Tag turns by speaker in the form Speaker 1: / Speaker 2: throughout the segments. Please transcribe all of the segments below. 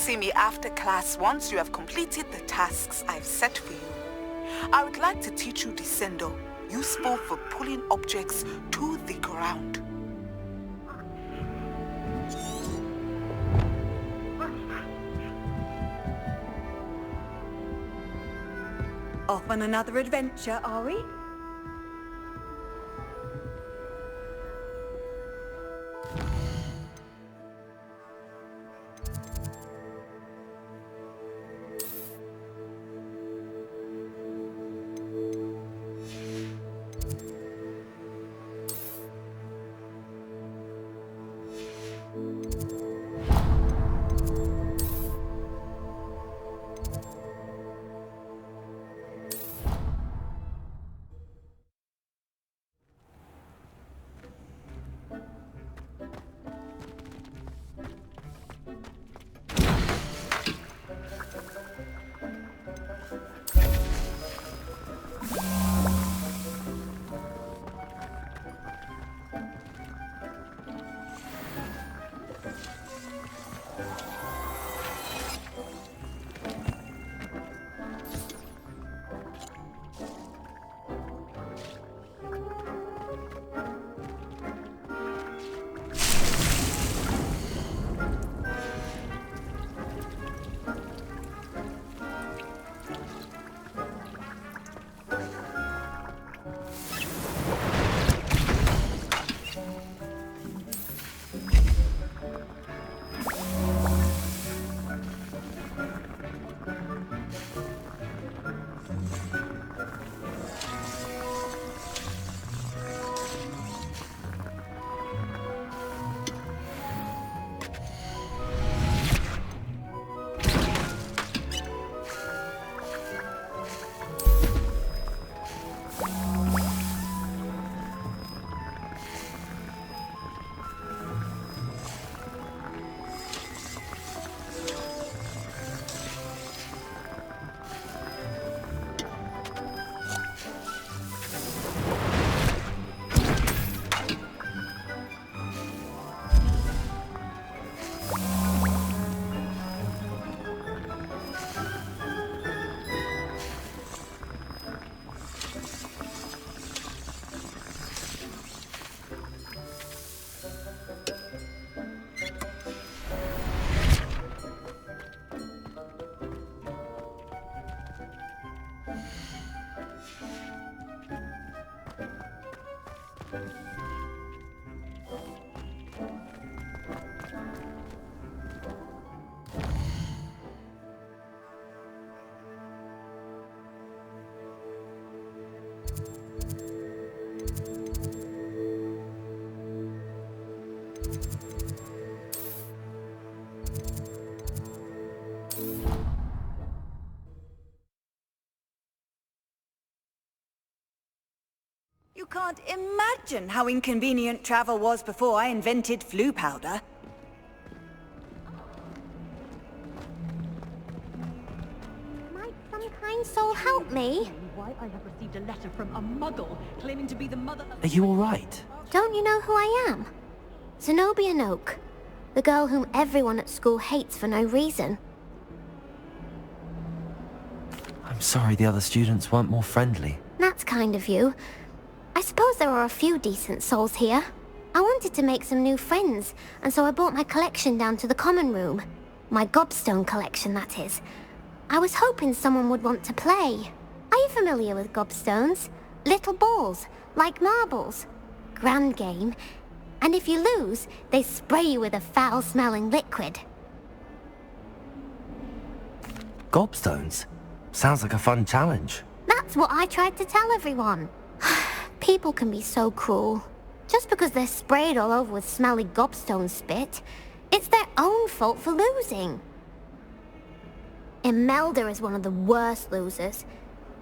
Speaker 1: see me after class once you have completed the tasks I've set for you. I would like to teach you descendo, useful for pulling objects to the ground.
Speaker 2: Off on another adventure, are we? You can't imagine how inconvenient travel was before I invented flu powder.
Speaker 3: Might some kind soul help me?
Speaker 4: Why I have received a letter from a muggle claiming to be the mother of...
Speaker 5: Are you all right?
Speaker 3: Don't you know who I am? Zenobia Noak, the girl whom everyone at school hates for no reason.
Speaker 5: I'm sorry the other students weren't more friendly.
Speaker 3: That's kind of you. I suppose there are a few decent souls here. I wanted to make some new friends, and so I brought my collection down to the common room. My gobstone collection, that is. I was hoping someone would want to play. Are you familiar with gobstones? Little balls, like marbles. Grand game. And if you lose, they spray you with a foul-smelling liquid.
Speaker 5: Gobstones? Sounds like a fun challenge.
Speaker 3: That's what I tried to tell everyone. People can be so cruel. Just because they're sprayed all over with smelly gobstone spit, it's their own fault for losing. Imelda is one of the worst losers.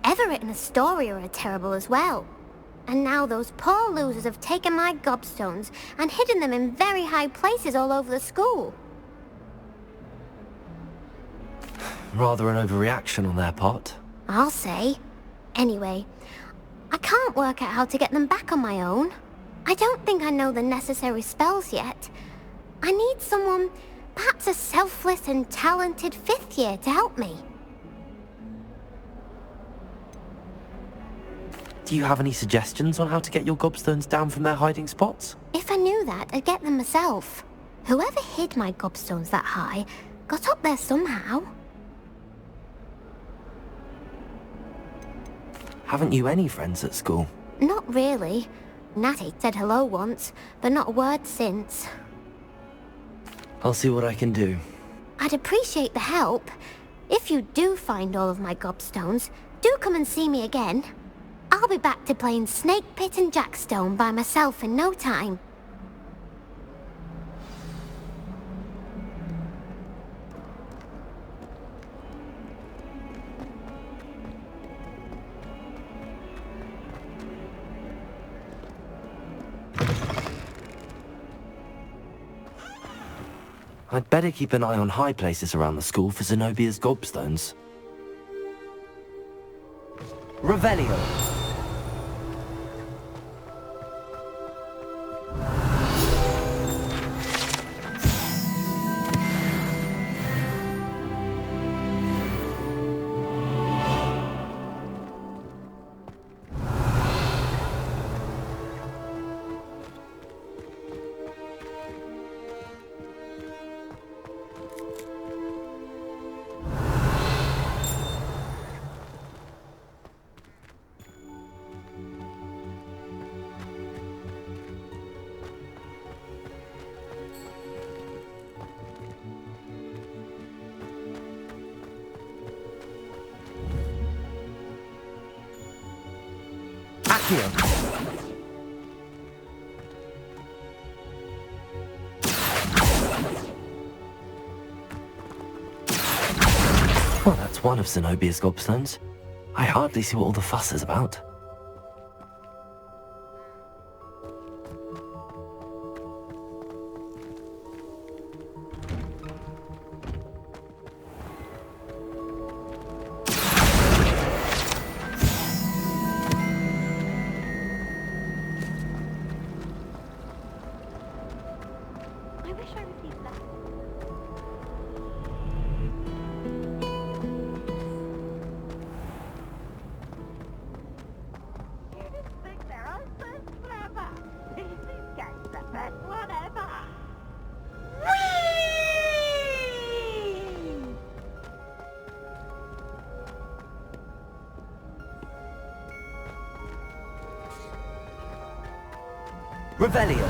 Speaker 3: Everett and Astoria are terrible as well. And now those poor losers have taken my gobstones and hidden them in very high places all over the school.
Speaker 5: Rather an overreaction on their part.
Speaker 3: I'll say. Anyway, I can't work out how to get them back on my own. I don't think I know the necessary spells yet. I need someone Perhaps a selfless and talented 5th year to help me.
Speaker 5: Do you have any suggestions on how to get your gobstones down from their hiding spots?
Speaker 3: If I knew that, I'd get them myself. Whoever hid my gobstones that high got up there somehow.
Speaker 5: Haven't you any friends at school?
Speaker 3: Not really. Natty said hello once, but not a word since.
Speaker 5: I'll see what I can do.
Speaker 3: I'd appreciate the help. If you do find all of my gobstones, do come and see me again. I'll be back to playing Snake Pit and Jackstone by myself in no time.
Speaker 5: I'd better keep an eye on high places around the school for Zenobia's gobstones. Revelio! Accio! Well, that's one of Zenobia's gobstones. I hardly see what all the fuss is about.
Speaker 3: I wish I received that.
Speaker 5: Revelio!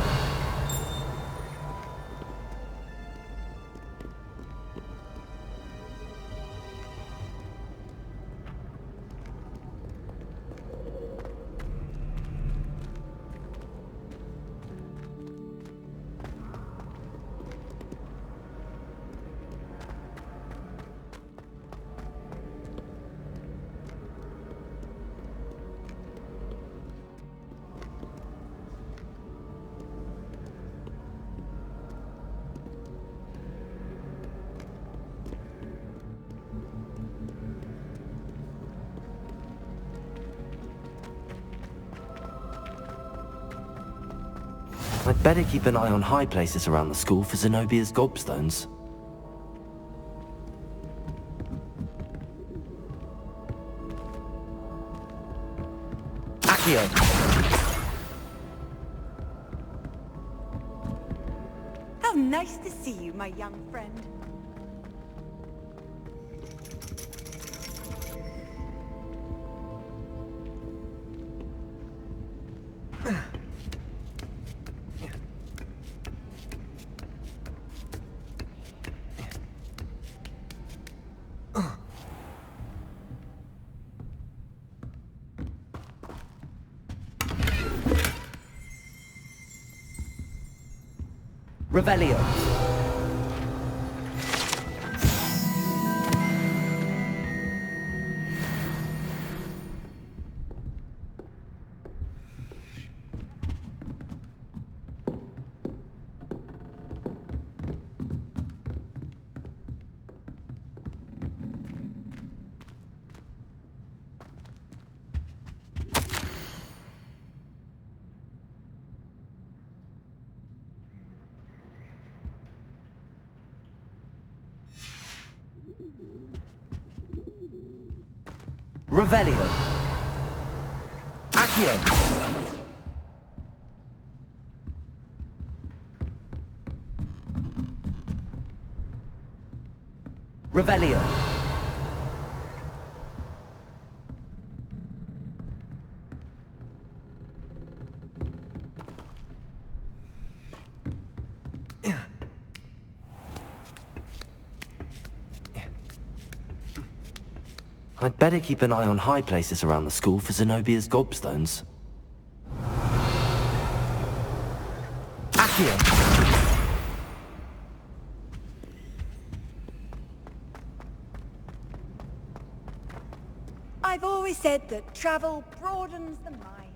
Speaker 5: I'd better keep an eye on high places around the school for Zenobia's gobstones. Accio!
Speaker 2: How nice to see you, my young friend.
Speaker 5: Revelio! Revelio. Accio. Revelio. I'd better keep an eye on high places around the school for Zenobia's gobstones. Accio.
Speaker 2: I've always said that travel broadens the mind.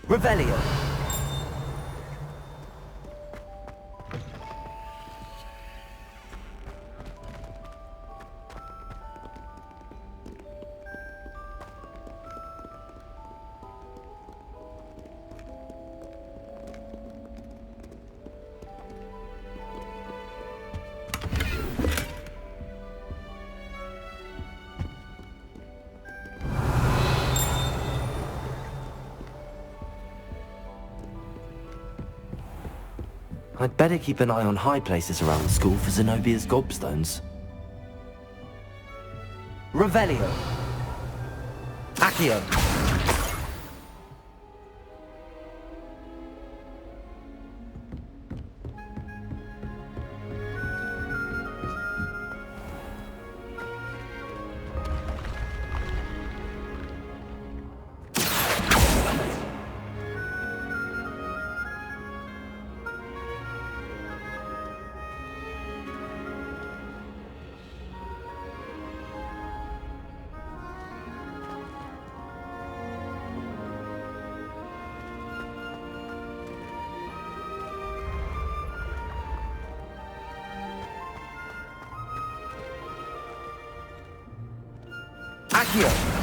Speaker 5: Revelio. I'd better keep an eye on high places around the school for Zenobia's gobstones. Revelio. Accio. Accio.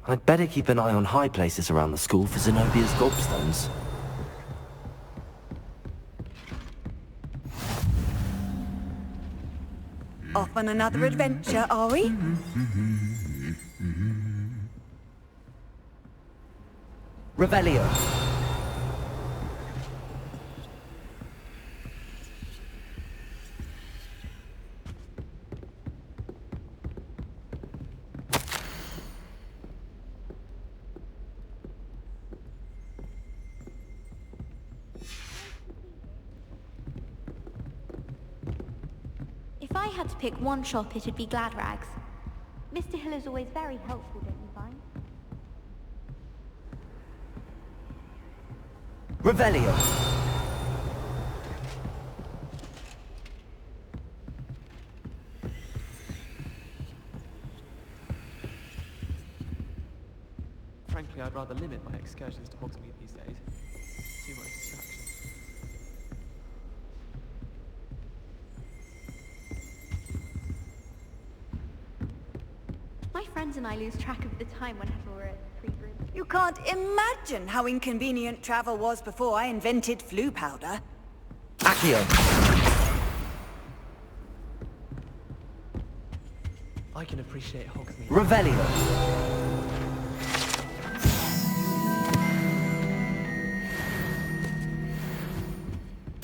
Speaker 5: I'd better keep an eye on high places around the school for Zenobia's gobstones.
Speaker 2: Off on another adventure, are we?
Speaker 5: Revelio.
Speaker 6: If I had to pick one shop, it'd be Glad Rags. Mr. Hill is always very helpful, don't you find?
Speaker 5: Revelio.
Speaker 7: Frankly, I'd rather limit my excursions to Hogsmeade these days. Too much distraction.
Speaker 6: My friends and I lose track of the time whenever we're at Three Rooms.
Speaker 2: You can't imagine how inconvenient travel was before I invented flu powder.
Speaker 5: Accio.
Speaker 7: I can appreciate Hogsmeade.
Speaker 5: Revelio.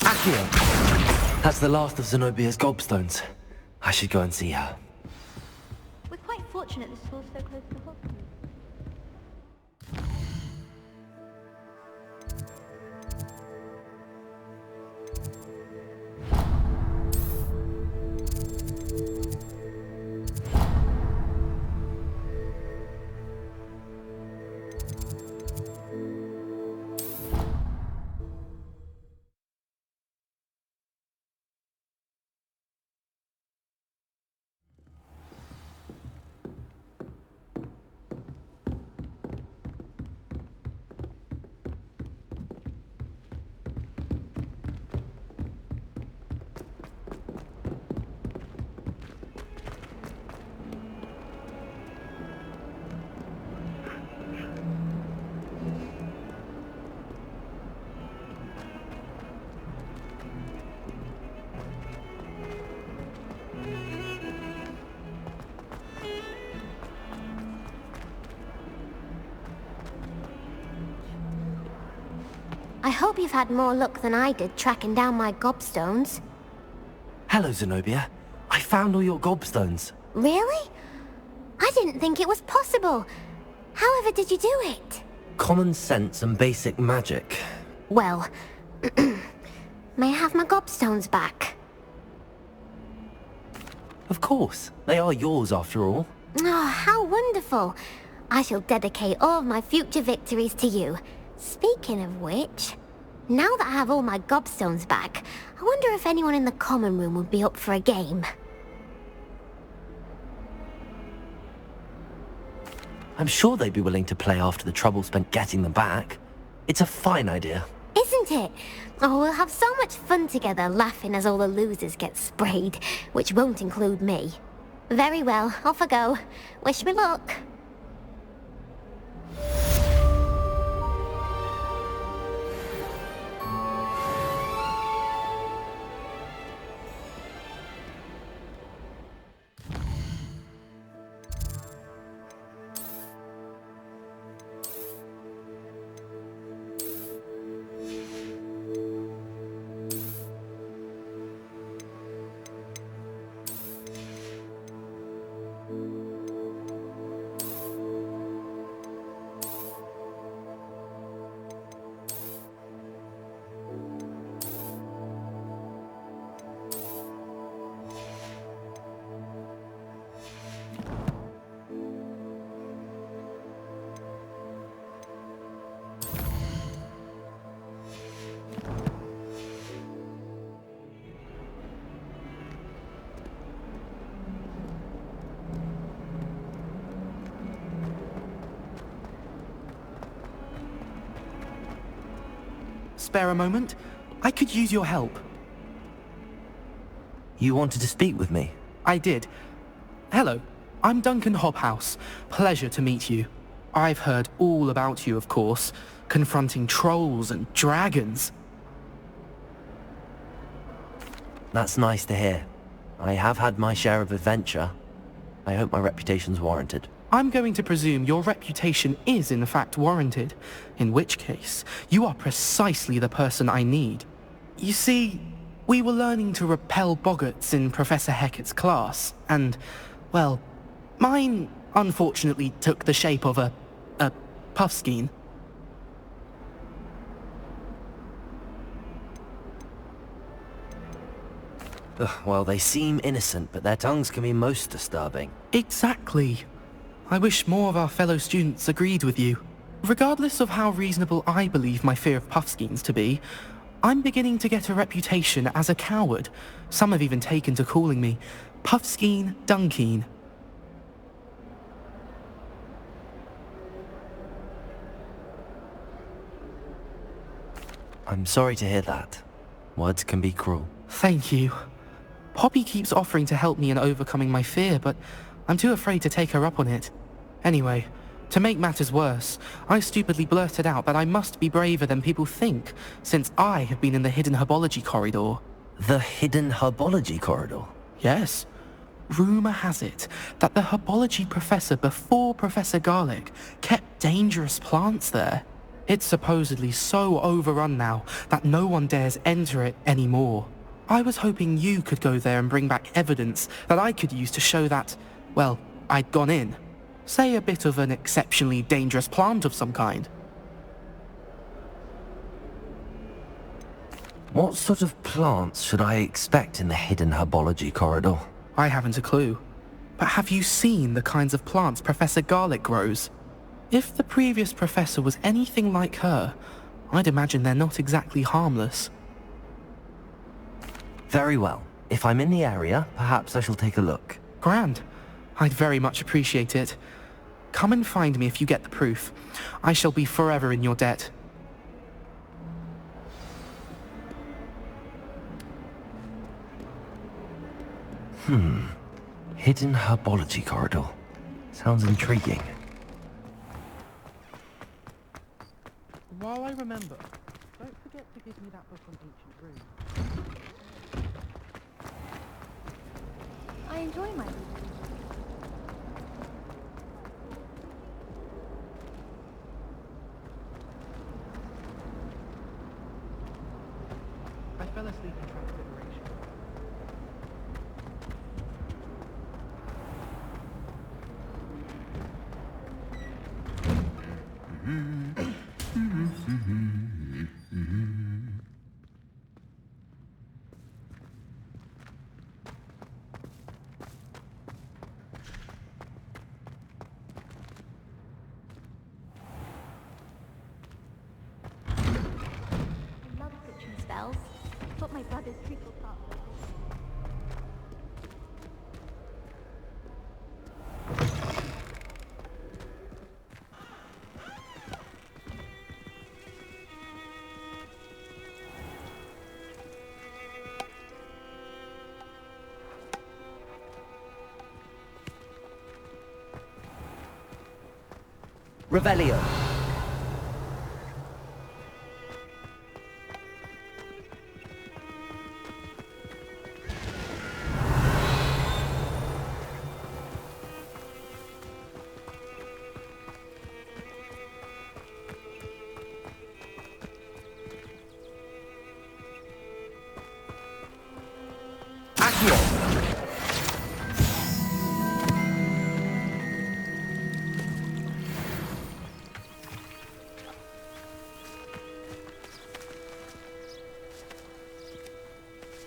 Speaker 5: Accio. That's the last of Zenobia's gobstones. I should go and see her.
Speaker 6: We're quite fortunate this school's so close to Hogsmeade.
Speaker 3: I hope you've had more luck than I did tracking down my gobstones.
Speaker 5: Hello, Zenobia. I found all your gobstones.
Speaker 3: Really? I didn't think it was possible. However did you do it?
Speaker 5: Common sense and basic magic.
Speaker 3: Well, may I have my gobstones back?
Speaker 5: Of course. They are yours after all.
Speaker 3: Oh, how wonderful. I shall dedicate all of my future victories to you. Speaking of which, now that I have all my gobstones back, I wonder if anyone in the common room would be up for a game.
Speaker 5: I'm sure they'd be willing to play after the trouble spent getting them back. It's a fine idea.
Speaker 3: Isn't it? Oh, we'll have so much fun together laughing as all the losers get sprayed, which won't include me. Very well, off I go. Wish me luck.
Speaker 8: Spare a moment? I could use your help.
Speaker 5: You wanted to speak with me?
Speaker 8: I did. Hello, I'm Duncan Hobhouse. Pleasure to meet you. I've heard all about you, of course, confronting trolls and dragons.
Speaker 5: That's nice to hear. I have had my share of adventure. I hope my reputation's warranted.
Speaker 8: I'm going to presume your reputation is in fact warranted, in which case, you are precisely the person I need. You see, we were learning to repel boggarts in Professor Hecat's class, and, well, mine unfortunately took the shape of a puffskein.
Speaker 5: Well, they seem innocent, but their tongues can be most disturbing.
Speaker 8: Exactly. I wish more of our fellow students agreed with you. Regardless of how reasonable I believe my fear of puffskeins to be, I'm beginning to get a reputation as a coward. Some have even taken to calling me Puffskeen Dunkeen.
Speaker 5: I'm sorry to hear that. Words can be cruel.
Speaker 8: Thank you. Poppy keeps offering to help me in overcoming my fear, but I'm too afraid to take her up on it. Anyway, to make matters worse, I stupidly blurted out that I must be braver than people think, since I have been in the hidden herbology corridor.
Speaker 5: The hidden herbology corridor?
Speaker 8: Yes. Rumour has it that the herbology professor before Professor Garlic kept dangerous plants there. It's supposedly so overrun now that no one dares enter it anymore. I was hoping you could go there and bring back evidence that I could use to show that, well, I'd gone in. Say a bit of an exceptionally dangerous plant of some kind.
Speaker 5: What sort of plants should I expect in the hidden herbology corridor?
Speaker 8: I haven't a clue. But have you seen the kinds of plants Professor Garlic grows? If the previous professor was anything like her, I'd imagine they're not exactly harmless.
Speaker 5: Very well. If I'm in the area, perhaps I shall take a look.
Speaker 8: Grand. I'd very much appreciate it. Come and find me if you get the proof. I shall be forever in your debt.
Speaker 5: Hidden herbology corridor. Sounds intriguing.
Speaker 8: While I remember, don't forget to give me that book on ancient runes.
Speaker 6: I enjoy my reading.
Speaker 8: I fell asleep in transliteration.
Speaker 6: I love switching spells. But my brother's treacle part.
Speaker 5: Revelio.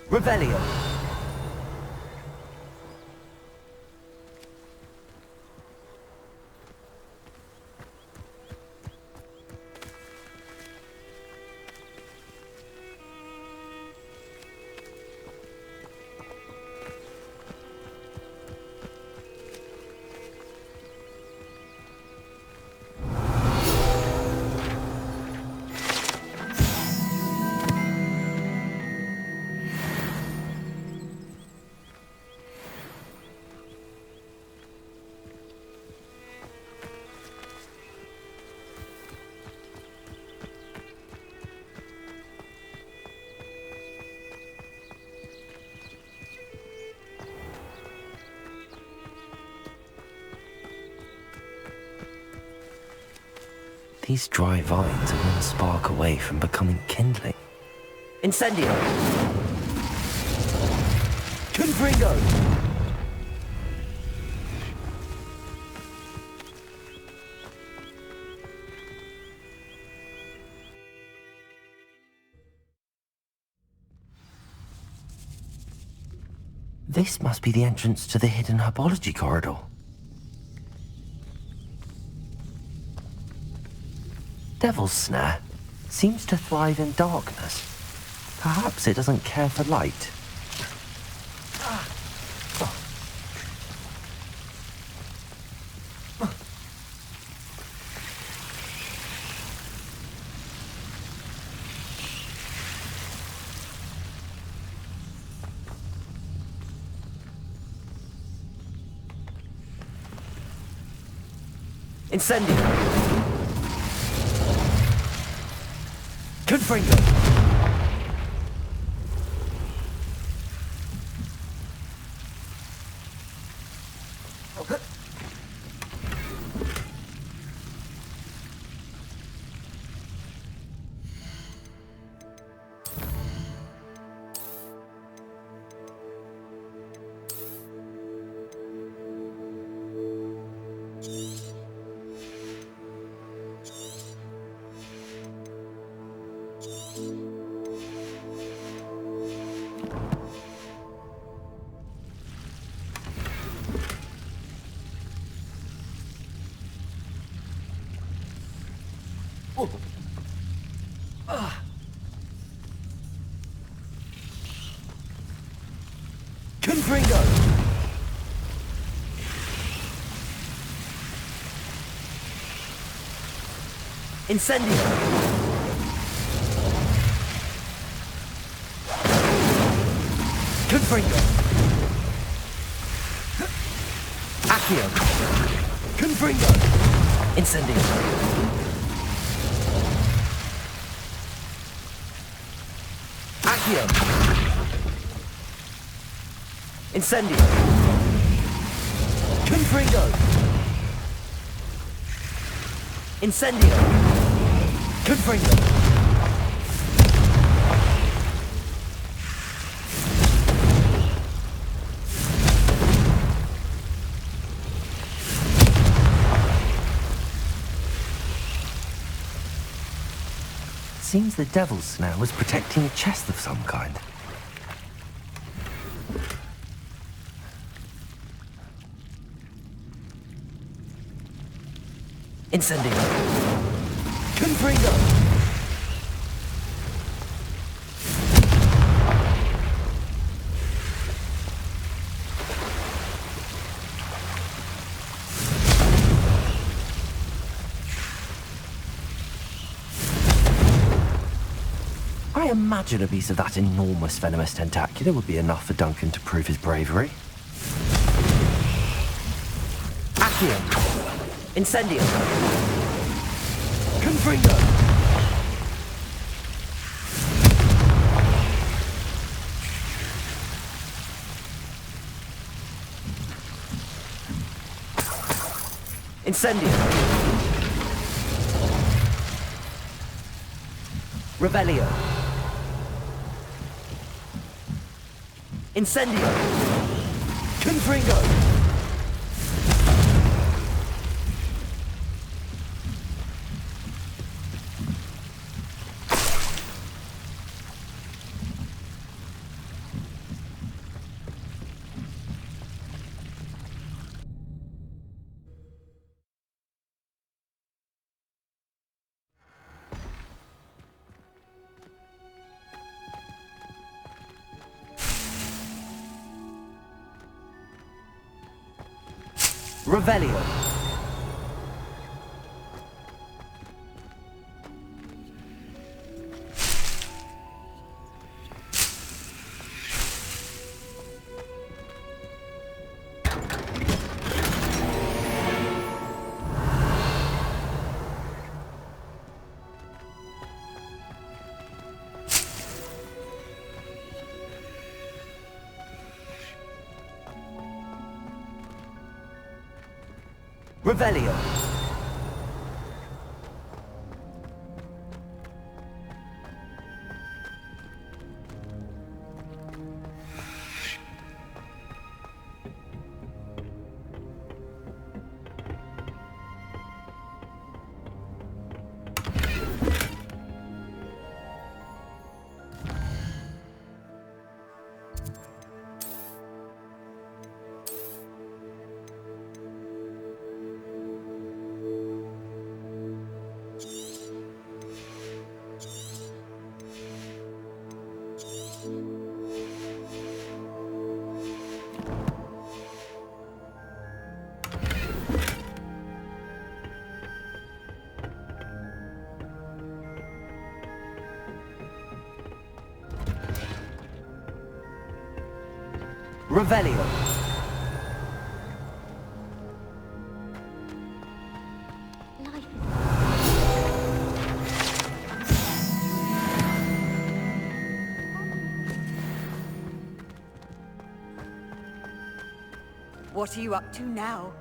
Speaker 5: Revelio. These dry vines are one spark away from becoming kindling. Incendio! Confringo! This must be the entrance to the hidden herbology corridor. Devil's Snare seems to thrive in darkness. Perhaps it doesn't care for light. Incendio. Confringo. Confringo. Incendio. Confringo. Accio. Confringo. Incendio. Accio. Incendio. Confringo. Incendio. Confringo. Seems the devil's snare was protecting a chest of some kind. Incendio. Confringo. I imagine a piece of that enormous venomous tentacular would be enough for Duncan to prove his bravery. Accio. Incendio. Confringo. Incendio. Revelio. Incendio. Confringo. Revelio. Revelio. Revelio.
Speaker 2: What are you up to now?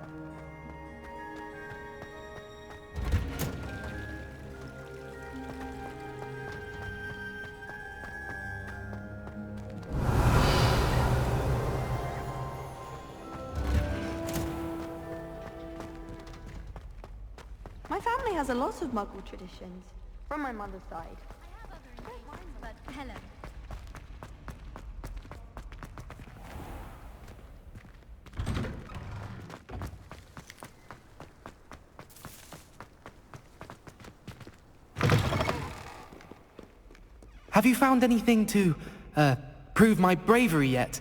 Speaker 6: My family has a lot of Muggle traditions, from my mother's side.
Speaker 3: I have other great ones, but hello.
Speaker 8: Have you found anything to, prove my bravery yet?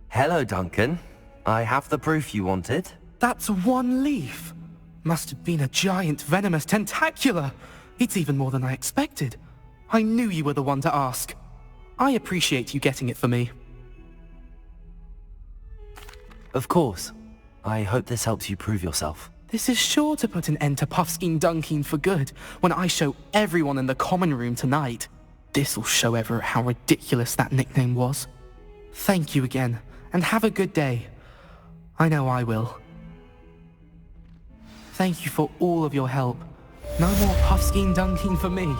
Speaker 5: Hello, Duncan. I have the proof you wanted.
Speaker 8: That's one leaf. Must have been a giant venomous tentacula. It's even more than I expected. I knew you were the one to ask. I appreciate you getting it for me.
Speaker 5: Of course. I hope this helps you prove yourself.
Speaker 8: This is sure to put an end to Puffskein Dunkin for good when I show everyone in the common room tonight. This'll show Everett how ridiculous that nickname was. Thank you again, and have a good day. I know I will. Thank you for all of your help. No more Puffskein Dunkin for me.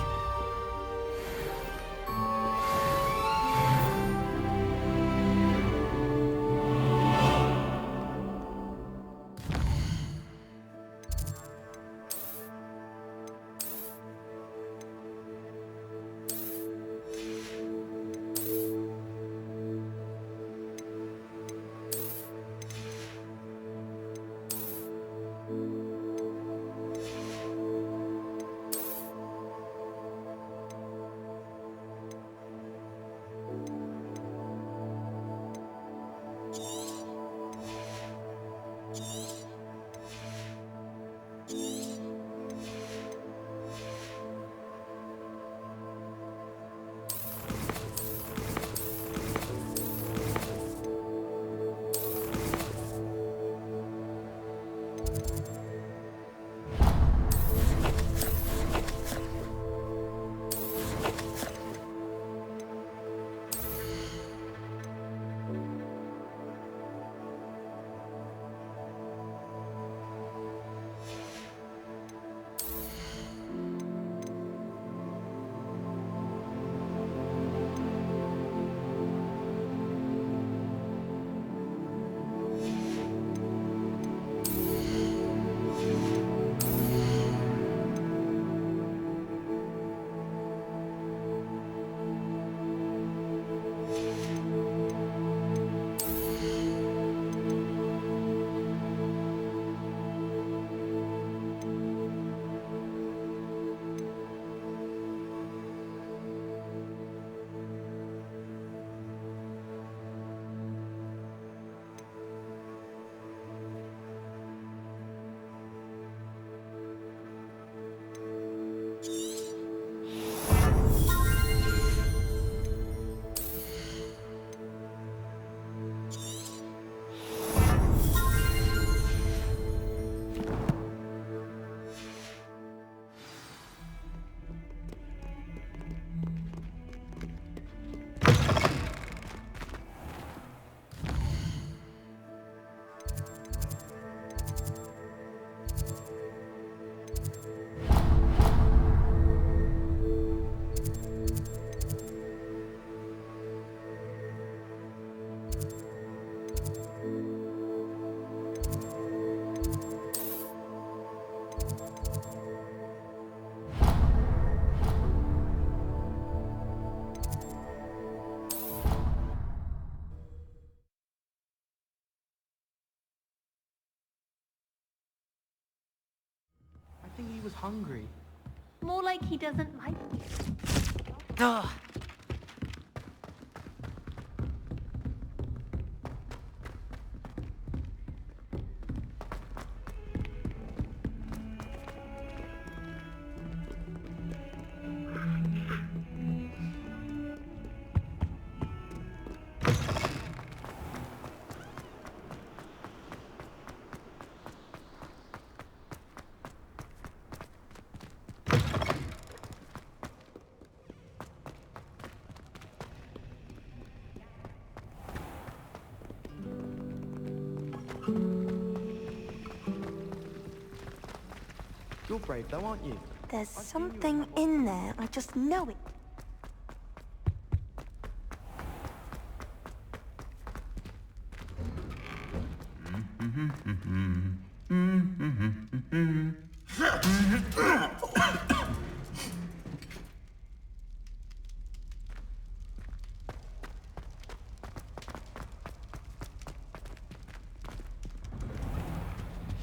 Speaker 8: I think he was hungry.
Speaker 6: More like he doesn't like you.
Speaker 5: Ugh.
Speaker 7: You're brave though, aren't you?
Speaker 9: There's something in there. I just know it.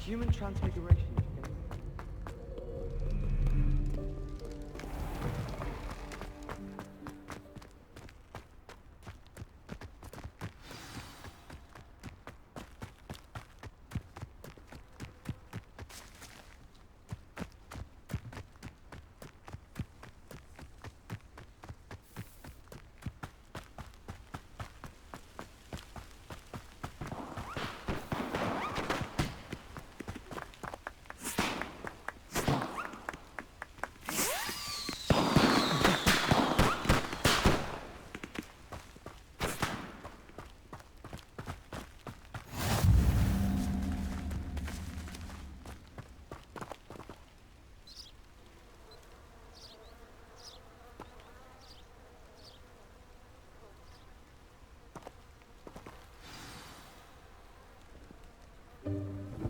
Speaker 7: Human transfiguration.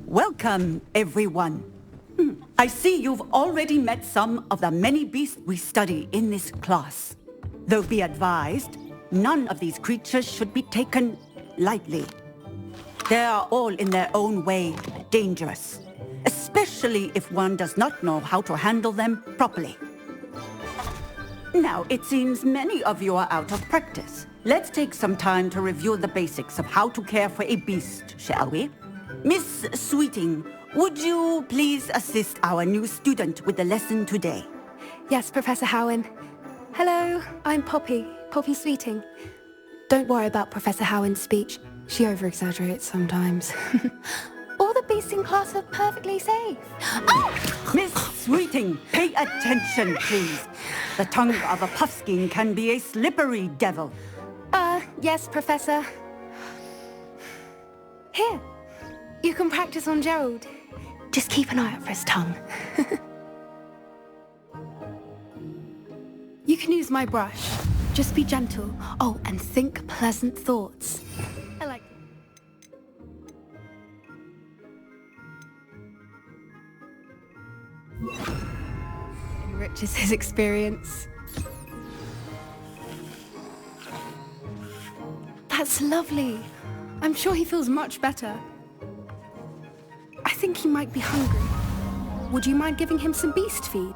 Speaker 10: Welcome, everyone. I see you've already met some of the many beasts we study in this class. Though be advised, none of these creatures should be taken lightly. They are all in their own way dangerous, especially if one does not know how to handle them properly. Now, it seems many of you are out of practice. Let's take some time to review the basics of how to care for a beast, shall we? Miss Sweeting, would you please assist our new student with the lesson today?
Speaker 11: Yes, Professor Howen. Hello, I'm Poppy Sweeting. Don't worry about Professor Howen's speech. She over-exaggerates sometimes. All the beasts in class are perfectly safe.
Speaker 10: Oh! Miss Sweeting, pay attention, please. The tongue of a puffskein can be a slippery devil.
Speaker 11: Yes, Professor. Here, you can practice on Gerald. Just keep an eye out for his tongue. You can use my brush. Just be gentle. Oh, and think pleasant thoughts. I like it. Enriches his experience. That's lovely. I'm sure he feels much better. I think he might be hungry. Would you mind giving him some beast feed?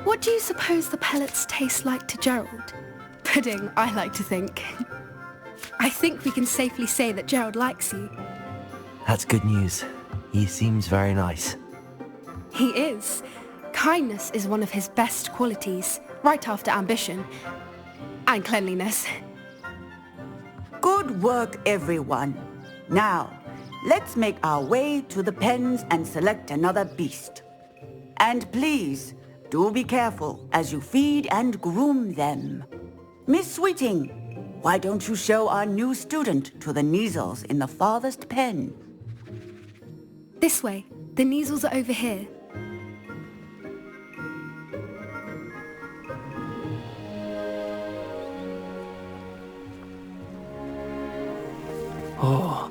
Speaker 11: What do you suppose the pellets taste like to Gerald? Pudding, I like to think. I think we can safely say that Gerald likes you.
Speaker 5: That's good news. He seems very nice.
Speaker 11: He is. Kindness is one of his best qualities, right after ambition. And cleanliness.
Speaker 10: Good work, everyone. Now, let's make our way to the pens and select another beast. And please, do be careful as you feed and groom them. Miss Sweeting, why don't you show our new student to the Neasels in the farthest pen?
Speaker 11: This way. The Neasels are over here.
Speaker 8: Oh,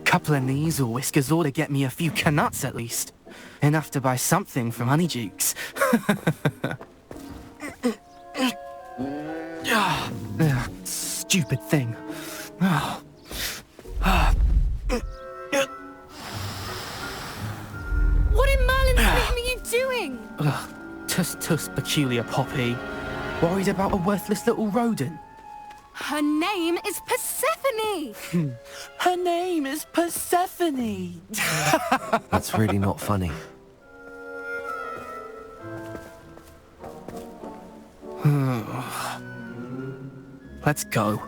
Speaker 8: couple of Neasel whiskers ought to get me a few canuts at least. Enough to buy something from Honeydukes. Stupid thing.
Speaker 11: What in Merlin's name are you doing?
Speaker 8: Tuss, peculiar Poppy. Worried about a worthless little rodent.
Speaker 11: Her name is Persephone!
Speaker 8: Her name is Persephone!
Speaker 5: That's really not funny.
Speaker 8: Let's go.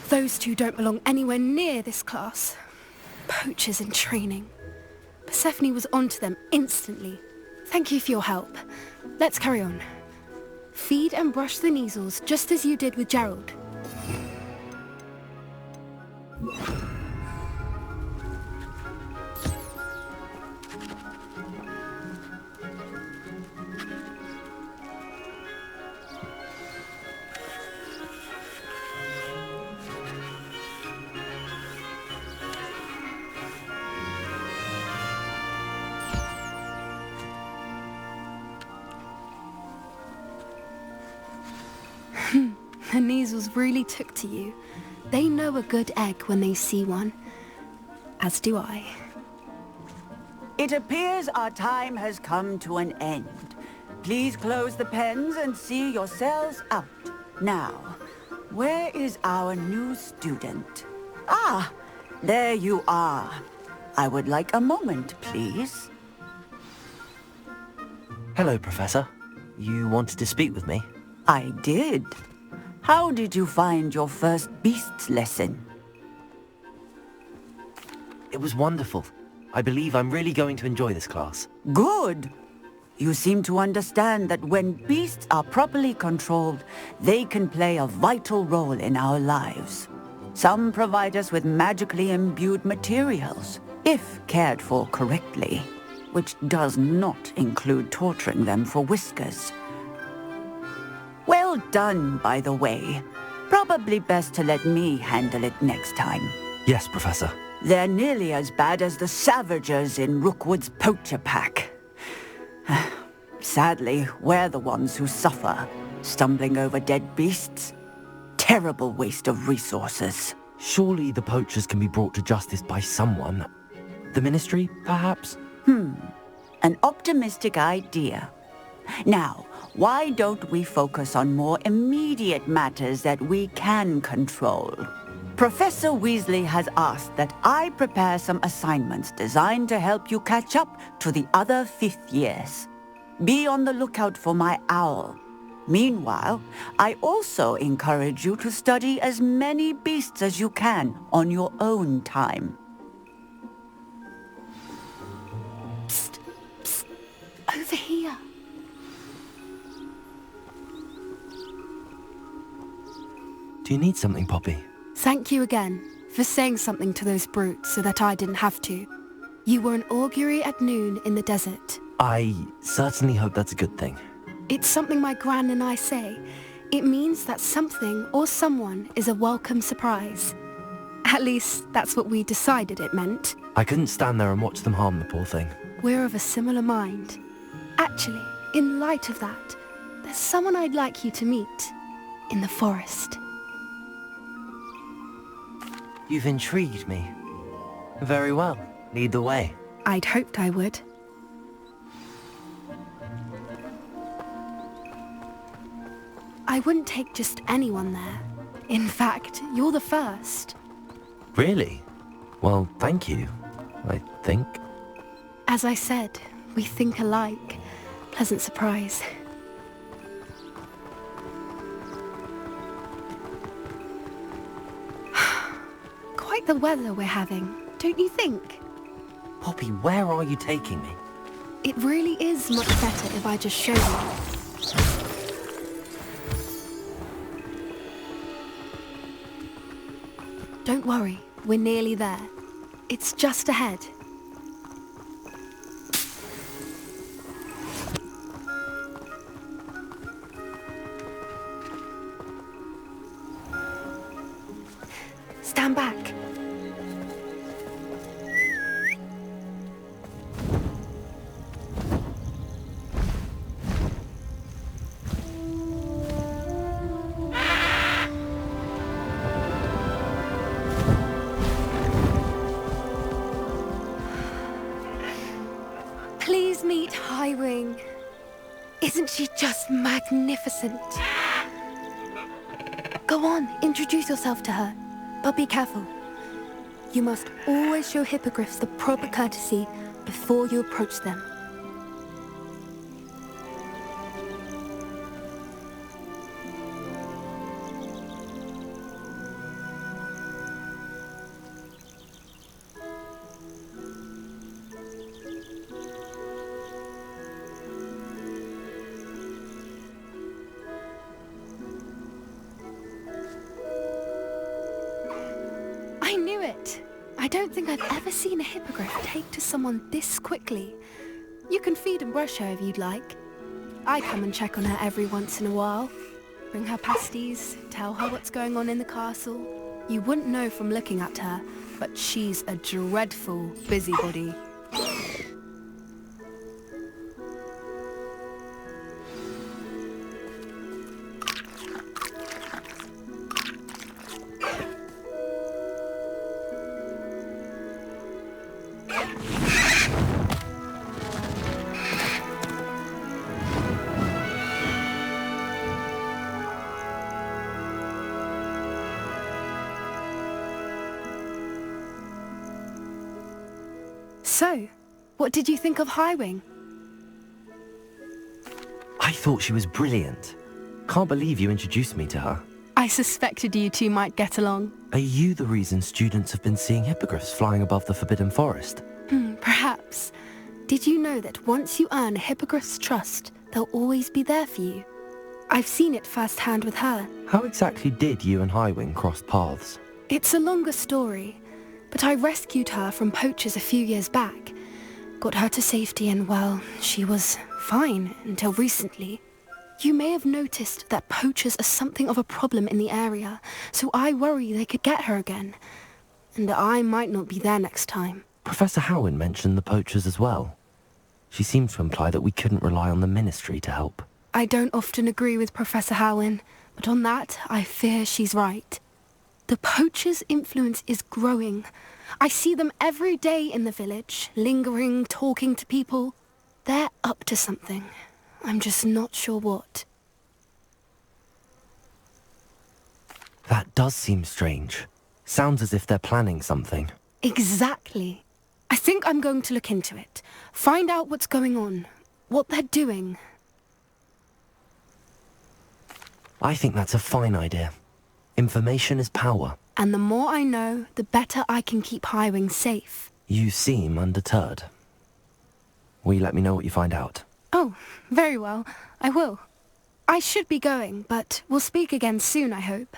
Speaker 11: Those two don't belong anywhere near this class. Poachers in training. Persephone was onto them instantly. Thank you for your help. Let's carry on. Feed and brush the Neasels just as you did with Gerald. The Neasels really took to you. They know a good egg when they see one. As do I.
Speaker 10: It appears our time has come to an end. Please close the pens and see yourselves out. Now, where is our new student? Ah, there you are. I would like a moment, please.
Speaker 5: Hello, Professor. You wanted to speak with me?
Speaker 10: I did. How did you find your first beasts lesson?
Speaker 5: It was wonderful. I believe I'm really going to enjoy this class.
Speaker 10: Good. You seem to understand that when beasts are properly controlled, they can play a vital role in our lives. Some provide us with magically imbued materials, if cared for correctly, which does not include torturing them for whiskers. Well done, by the way. Probably best to let me handle it next time.
Speaker 5: Yes, Professor.
Speaker 10: They're nearly as bad as the Savagers in Rookwood's poacher pack. Sadly, we're the ones who suffer, stumbling over dead beasts. Terrible waste of resources.
Speaker 5: Surely the poachers can be brought to justice by someone. The Ministry, perhaps?
Speaker 10: An optimistic idea. Now, why don't we focus on more immediate matters that we can control? Professor Weasley has asked that I prepare some assignments designed to help you catch up to the other 5th years. Be on the lookout for my owl. Meanwhile, I also encourage you to study as many beasts as you can on your own time.
Speaker 11: Psst, psst, over here.
Speaker 5: Do you need something, Poppy?
Speaker 11: Thank you again for saying something to those brutes so that I didn't have to. You were an augury at noon in the desert.
Speaker 5: I certainly hope that's a good thing.
Speaker 11: It's something my gran and I say. It means that something or someone is a welcome surprise. At least, that's what we decided it meant.
Speaker 5: I couldn't stand there and watch them harm the poor thing.
Speaker 11: We're of a similar mind. Actually, in light of that, there's someone I'd like you to meet. In the forest.
Speaker 5: You've intrigued me. Very well. Lead the way.
Speaker 11: I'd hoped I would. I wouldn't take just anyone there. In fact, you're the first.
Speaker 5: Really? Well, thank you, I think.
Speaker 11: As I said, we think alike. Pleasant surprise. Quite the weather we're having, don't you think?
Speaker 5: Poppy, where are you taking me?
Speaker 11: It really is much better if I just show you. Don't worry, we're nearly there. It's just ahead. Stand back. Please meet Highwing. Isn't she just magnificent? Go on, introduce yourself to her. But be careful. You must always show hippogriffs the proper courtesy before you approach them. I don't think I've ever seen a hippogriff take to someone this quickly. You can feed and brush her if you'd like. I come and check on her every once in a while. Bring her pasties, tell her what's going on in the castle. You wouldn't know from looking at her, but she's a dreadful busybody. So, what did you think of Highwing?
Speaker 5: I thought she was brilliant. Can't believe you introduced me to her.
Speaker 11: I suspected you two might get along.
Speaker 5: Are you the reason students have been seeing hippogriffs flying above the Forbidden Forest?
Speaker 11: Perhaps. Did you know that once you earn a hippogriff's trust, they'll always be there for you? I've seen it firsthand with her.
Speaker 5: How exactly did you and Highwing cross paths?
Speaker 11: It's a longer story, but I rescued her from poachers a few years back. Got her to safety and, well, she was fine until recently. You may have noticed that poachers are something of a problem in the area, so I worry they could get her again. And I might not be there next time.
Speaker 5: Professor Howin mentioned the poachers as well. She seemed to imply that we couldn't rely on the Ministry to help.
Speaker 11: I don't often agree with Professor Howin, but on that, I fear she's right. The poachers' influence is growing. I see them every day in the village, lingering, talking to people. They're up to something. I'm just not sure what.
Speaker 5: That does seem strange. Sounds as if they're planning something.
Speaker 11: Exactly. I think I'm going to look into it. Find out what's going on, what they're doing.
Speaker 5: I think that's a fine idea. Information is power.
Speaker 11: And the more I know, the better I can keep Highwing safe.
Speaker 5: You seem undeterred. Will you let me know what you find out?
Speaker 11: Oh, very well. I will. I should be going, but we'll speak again soon, I hope.